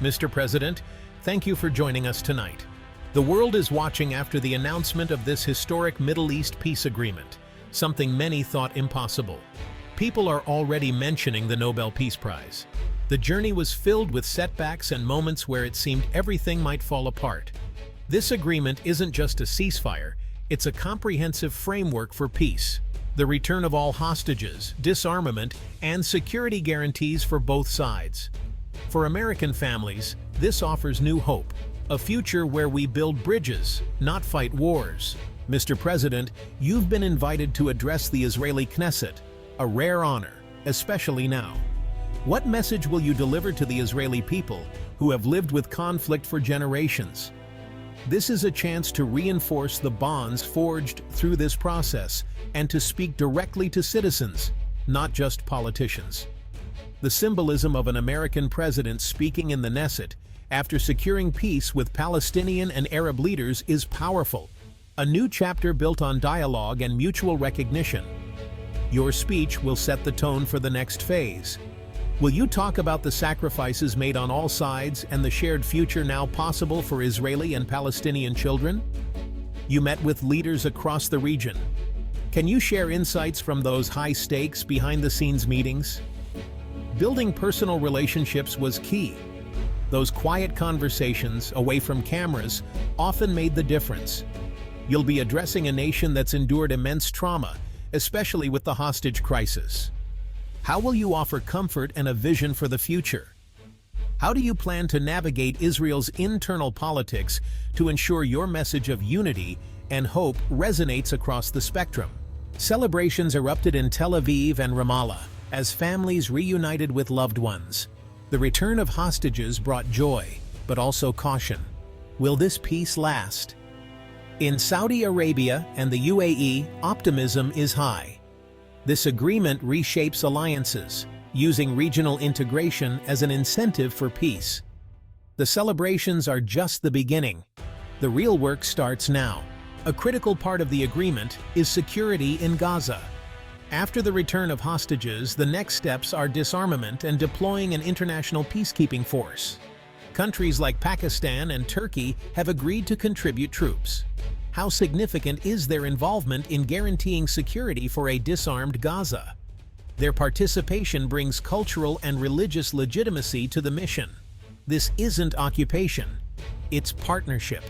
Mr. President, thank you for joining us tonight. The world is watching after the announcement of this historic Middle East peace agreement, something many thought impossible. People are already mentioning the Nobel Peace Prize. The journey was filled with setbacks and moments where it seemed everything might fall apart. This agreement isn't just a ceasefire, it's a comprehensive framework for peace. The return of all hostages, disarmament, and security guarantees for both sides. For American families, this offers new hope, a future where we build bridges, not fight wars. Mr. President, you've been invited to address the Israeli Knesset, a rare honor, especially now. What message will you deliver to the Israeli people who have lived with conflict for generations? This is a chance to reinforce the bonds forged through this process and to speak directly to citizens, not just politicians. The symbolism of an American president speaking in the Knesset after securing peace with Palestinian and Arab leaders is powerful, a new chapter built on dialogue and mutual recognition. Your speech will set the tone for the next phase. Will you talk about the sacrifices made on all sides and the shared future now possible for Israeli and Palestinian children? You met with leaders across the region. Can you share insights from those high-stakes, behind-the-scenes meetings? Building personal relationships was key. Those quiet conversations, away from cameras, often made the difference. You'll be addressing a nation that's endured immense trauma, especially with the hostage crisis. How will you offer comfort and a vision for the future? How do you plan to navigate Israel's internal politics to ensure your message of unity and hope resonates across the spectrum? Celebrations erupted in Tel Aviv and Ramallah as families reunited with loved ones. The return of hostages brought joy, but also caution. Will this peace last? In Saudi Arabia and the UAE, optimism is high. This agreement reshapes alliances, using regional integration as an incentive for peace. The celebrations are just the beginning. The real work starts now. A critical part of the agreement is security in Gaza. After the return of hostages, the next steps are disarmament and deploying an international peacekeeping force. Countries like Pakistan and Turkey have agreed to contribute troops. How significant is their involvement in guaranteeing security for a disarmed Gaza? Their participation brings cultural and religious legitimacy to the mission. This isn't occupation, it's partnership.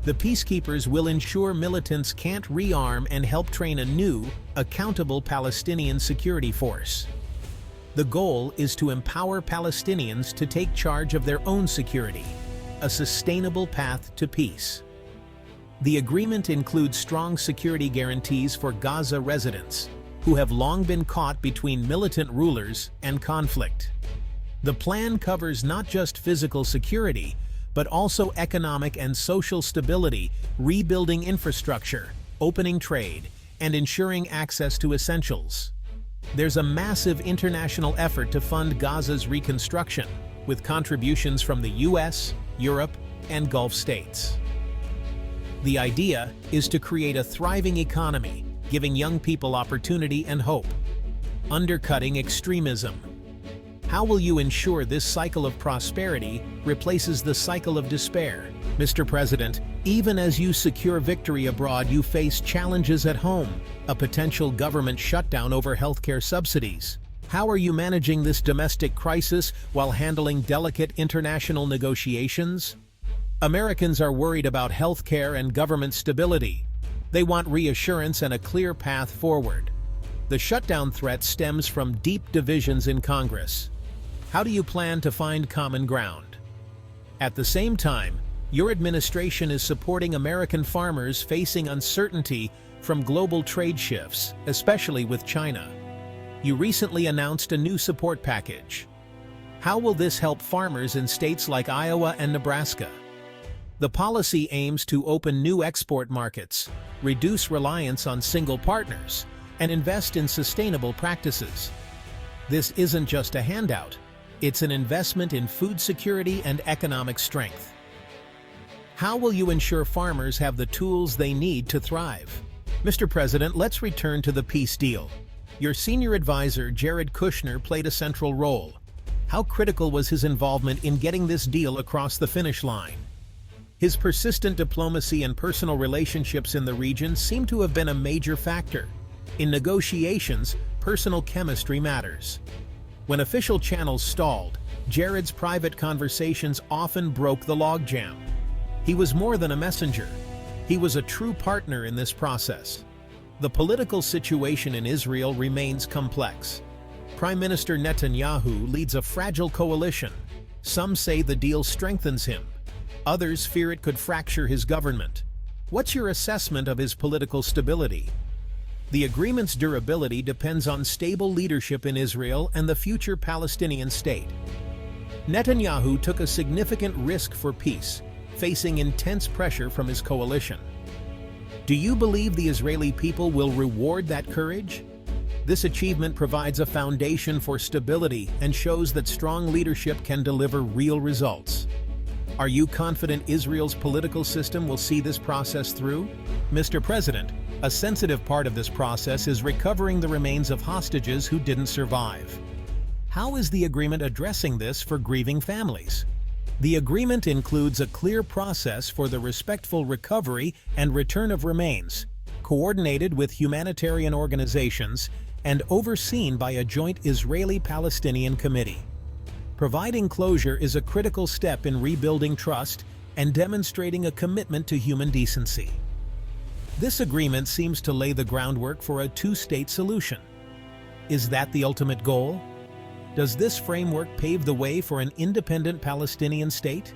The peacekeepers will ensure militants can't rearm and help train a new, accountable Palestinian security force. The goal is to empower Palestinians to take charge of their own security, a sustainable path to peace. The agreement includes strong security guarantees for Gaza residents, who have long been caught between militant rulers and conflict. The plan covers not just physical security, but also economic and social stability, rebuilding infrastructure, opening trade, and ensuring access to essentials. There's a massive international effort to fund Gaza's reconstruction, with contributions from the US, Europe, and Gulf states. The idea is to create a thriving economy, giving young people opportunity and hope. Undercutting extremism. How will you ensure this cycle of prosperity replaces the cycle of despair? Mr. President, even as you secure victory abroad, you face challenges at home, a potential government shutdown over healthcare subsidies. How are you managing this domestic crisis while handling delicate international negotiations? Americans are worried about healthcare and government stability. They want reassurance and a clear path forward. The shutdown threat stems from deep divisions in Congress. How do you plan to find common ground? At the same time, your administration is supporting American farmers facing uncertainty from global trade shifts, especially with China. You recently announced a new support package. How will this help farmers in states like Iowa and Nebraska? The policy aims to open new export markets, reduce reliance on single partners, and invest in sustainable practices. This isn't just a handout, it's an investment in food security and economic strength. How will you ensure farmers have the tools they need to thrive? Mr. President, let's return to the peace deal. Your senior advisor, Jared Kushner, played a central role. How critical was his involvement in getting this deal across the finish line? His persistent diplomacy and personal relationships in the region seem to have been a major factor. In negotiations, personal chemistry matters. When official channels stalled, Jared's private conversations often broke the logjam. He was more than a messenger. He was a true partner in this process. The political situation in Israel remains complex. Prime Minister Netanyahu leads a fragile coalition. Some say the deal strengthens him. Others fear it could fracture his government. What's your assessment of his political stability? The agreement's durability depends on stable leadership in Israel and the future Palestinian state. Netanyahu took a significant risk for peace, facing intense pressure from his coalition. Do you believe the Israeli people will reward that courage? This achievement provides a foundation for stability and shows that strong leadership can deliver real results. Are you confident Israel's political system will see this process through? Mr. President, a sensitive part of this process is recovering the remains of hostages who didn't survive. How is the agreement addressing this for grieving families? The agreement includes a clear process for the respectful recovery and return of remains, coordinated with humanitarian organizations and overseen by a joint Israeli-Palestinian committee. Providing closure is a critical step in rebuilding trust and demonstrating a commitment to human decency. This agreement seems to lay the groundwork for a two-state solution. Is that the ultimate goal? Does this framework pave the way for an independent Palestinian state?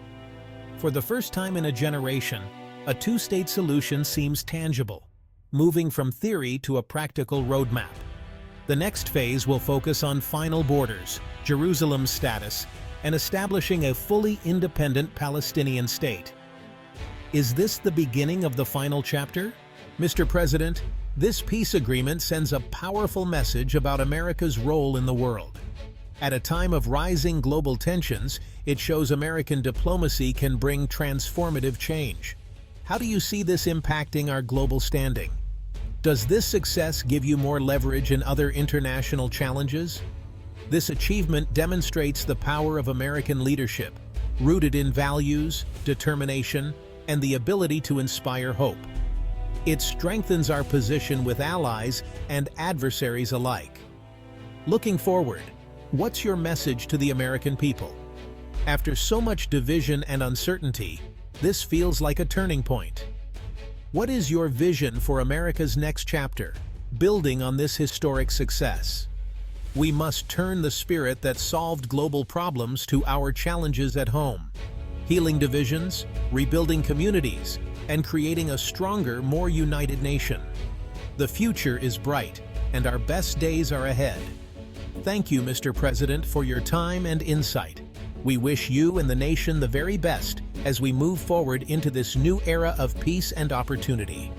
For the first time in a generation, a two-state solution seems tangible, moving from theory to a practical roadmap. The next phase will focus on final borders, Jerusalem's status, and establishing a fully independent Palestinian state. Is this the beginning of the final chapter? Mr. President, this peace agreement sends a powerful message about America's role in the world. At a time of rising global tensions, it shows American diplomacy can bring transformative change. How do you see this impacting our global standing? Does this success give you more leverage in other international challenges? This achievement demonstrates the power of American leadership, rooted in values, determination, and the ability to inspire hope. It strengthens our position with allies and adversaries alike. Looking forward, what's your message to the American people? After so much division and uncertainty, this feels like a turning point. What is your vision for America's next chapter, building on this historic success? We must turn the spirit that solved global problems to our challenges at home, healing divisions, rebuilding communities, and creating a stronger, more united nation. The future is bright, and our best days are ahead. Thank you, Mr. President, for your time and insight. We wish you and the nation the very best as we move forward into this new era of peace and opportunity.